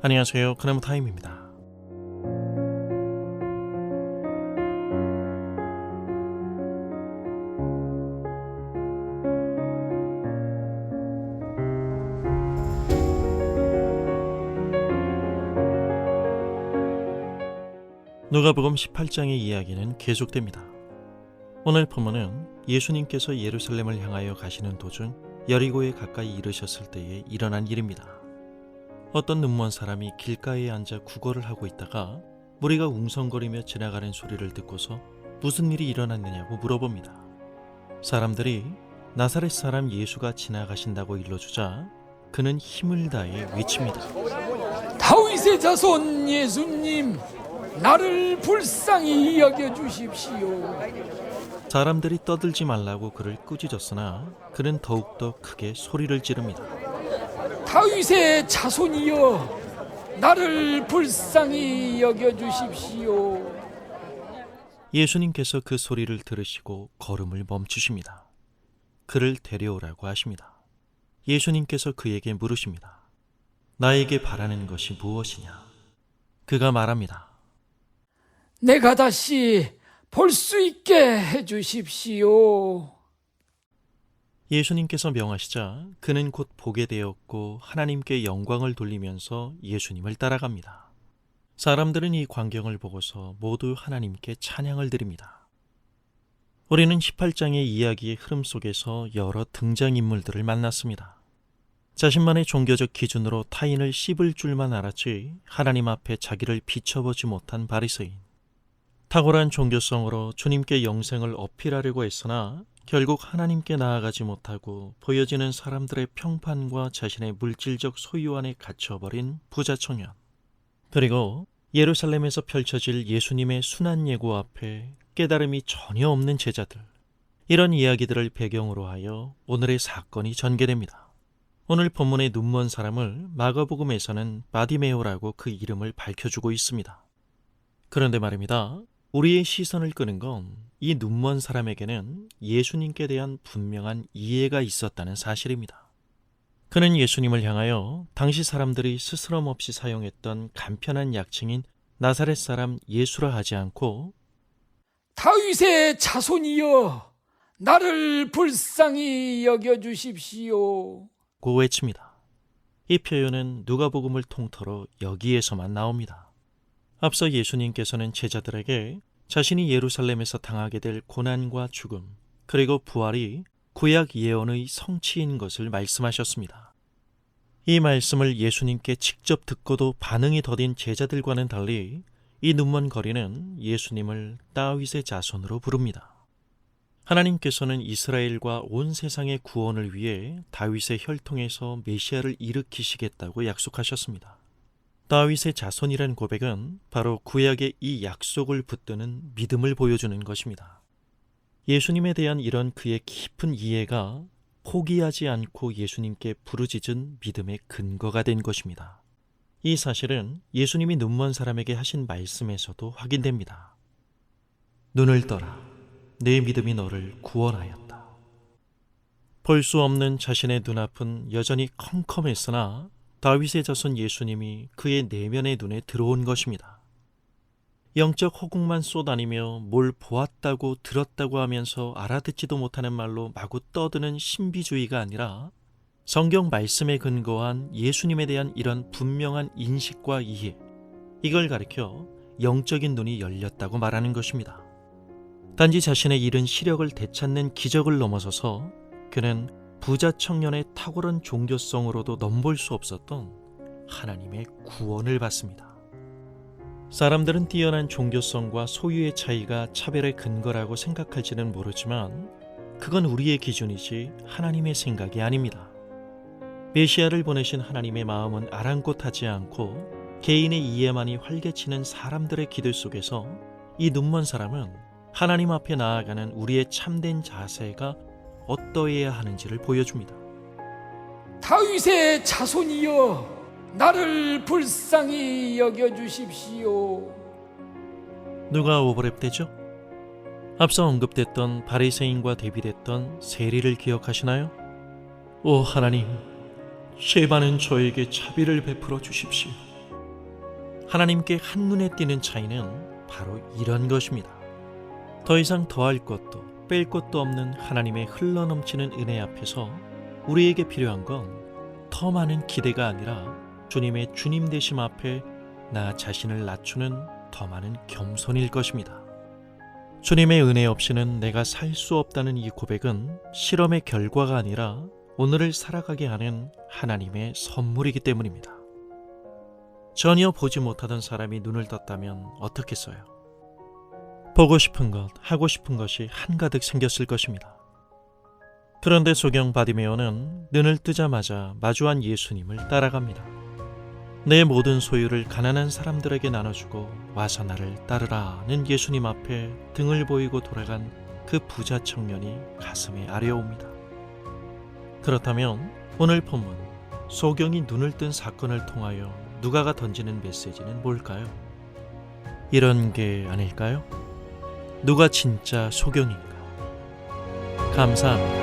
안녕하세요. 그나무타임입니다. 누가복음 18장의 이야기는 계속됩니다. 오늘 본문은 예수님께서 예루살렘을 향하여 가시는 도중 여리고에 가까이 이르셨을 때에 일어난 일입니다. 어떤 눈먼 사람이 길가에 앉아 구걸을 하고 있다가 무리가 웅성거리며 지나가는 소리를 듣고서 무슨 일이 일어났느냐고 물어봅니다. 사람들이 나사렛 사람 예수가 지나가신다고 일러주자 그는 힘을 다해 외칩니다. 다윗의 자손 예수님, 나를 불쌍히 여겨주십시오. 사람들이 떠들지 말라고 그를 꾸짖었으나 그는 더욱더 크게 소리를 지릅니다. 다윗의 자손이여, 나를 불쌍히 여겨주십시오. 예수님께서 그 소리를 들으시고 걸음을 멈추십니다. 그를 데려오라고 하십니다. 예수님께서 그에게 물으십니다. 나에게 바라는 것이 무엇이냐? 그가 말합니다. 내가 다시 볼 수 있게 해주십시오. 예수님께서 명하시자 그는 곧 보게 되었고 하나님께 영광을 돌리면서 예수님을 따라갑니다. 사람들은 이 광경을 보고서 모두 하나님께 찬양을 드립니다. 우리는 18장의 이야기의 흐름 속에서 여러 등장인물들을 만났습니다. 자신만의 종교적 기준으로 타인을 씹을 줄만 알았지 하나님 앞에 자기를 비춰보지 못한 바리새인, 탁월한 종교성으로 주님께 영생을 어필하려고 했으나 결국 하나님께 나아가지 못하고 보여지는 사람들의 평판과 자신의 물질적 소유 안에 갇혀버린 부자 청년, 그리고 예루살렘에서 펼쳐질 예수님의 순환 예고 앞에 깨달음이 전혀 없는 제자들, 이런 이야기들을 배경으로 하여 오늘의 사건이 전개됩니다. 오늘 본문의 눈먼 사람을 마가복음에서는 바디메오라고 그 이름을 밝혀주고 있습니다. 그런데 말입니다. 우리의 시선을 끄는 건 이 눈먼 사람에게는 예수님께 대한 분명한 이해가 있었다는 사실입니다. 그는 예수님을 향하여 당시 사람들이 스스럼 없이 사용했던 간편한 약칭인 나사렛 사람 예수라 하지 않고 다윗의 자손이여, 나를 불쌍히 여겨주십시오. 고 외칩니다. 이 표현은 누가복음을 통틀어 여기에서만 나옵니다. 앞서 예수님께서는 제자들에게 자신이 예루살렘에서 당하게 될 고난과 죽음, 그리고 부활이 구약 예언의 성취인 것을 말씀하셨습니다. 이 말씀을 예수님께 직접 듣고도 반응이 더딘 제자들과는 달리 이 눈먼 거리는 예수님을 다윗의 자손으로 부릅니다. 하나님께서는 이스라엘과 온 세상의 구원을 위해 다윗의 혈통에서 메시아를 일으키시겠다고 약속하셨습니다. 다윗의 자손이란 고백은 바로 구약의 이 약속을 붙드는 믿음을 보여주는 것입니다. 예수님에 대한 이런 그의 깊은 이해가 포기하지 않고 예수님께 부르짖은 믿음의 근거가 된 것입니다. 이 사실은 예수님이 눈먼 사람에게 하신 말씀에서도 확인됩니다. 눈을 떠라, 내 믿음이 너를 구원하였다. 볼 수 없는 자신의 눈앞은 여전히 컴컴했으나 다윗의 자손 예수님이 그의 내면의 눈에 들어온 것입니다. 영적 허공만 쏘다니며 뭘 보았다고 들었다고 하면서 알아듣지도 못하는 말로 마구 떠드는 신비주의가 아니라 성경 말씀에 근거한 예수님에 대한 이런 분명한 인식과 이해, 이걸 가리켜 영적인 눈이 열렸다고 말하는 것입니다. 단지 자신의 잃은 시력을 되찾는 기적을 넘어서서 그는 부자 청년의 탁월한 종교성으로도 넘볼 수 없었던 하나님의 구원을 받습니다. 사람들은 뛰어난 종교성과 소유의 차이가 차별의 근거라고 생각할지는 모르지만 그건 우리의 기준이지 하나님의 생각이 아닙니다. 메시아를 보내신 하나님의 마음은 아랑곳하지 않고 개인의 이해만이 활개치는 사람들의 기도 속에서 이 눈먼 사람은 하나님 앞에 나아가는 우리의 참된 자세가 어떠해야 하는지를 보여줍니다. 다윗의 자손이여, 나를 불쌍히 여겨주십시오. 누가 오버랩되죠? 앞서 언급됐던 바리새인과 대비됐던 세리를 기억하시나요? 오 하나님, 죄 많은 저에게 자비를 베풀어 주십시오. 하나님께 한눈에 띄는 차이는 바로 이런 것입니다. 더 이상 더할 것도 뺄 것도 없는 하나님의 흘러넘치는 은혜 앞에서 우리에게 필요한 건 더 많은 기대가 아니라 주님의 주님 되심 앞에 나 자신을 낮추는 더 많은 겸손일 것입니다. 주님의 은혜 없이는 내가 살 수 없다는 이 고백은 실험의 결과가 아니라 오늘을 살아가게 하는 하나님의 선물이기 때문입니다. 전혀 보지 못하던 사람이 눈을 떴다면 어떻겠어요? 보고 싶은 것, 하고 싶은 것이 한가득 생겼을 것입니다. 그런데 소경 바디메오는 눈을 뜨자마자 마주한 예수님을 따라갑니다. 내 모든 소유를 가난한 사람들에게 나눠주고 와서 나를 따르라는 예수님 앞에 등을 보이고 돌아간 그 부자 청년이 가슴에 아려옵니다. 그렇다면 오늘 본문 소경이 눈을 뜬 사건을 통하여 누가가 던지는 메시지는 뭘까요? 이런 게 아닐까요? 누가 진짜 소경인가? 감사합니다.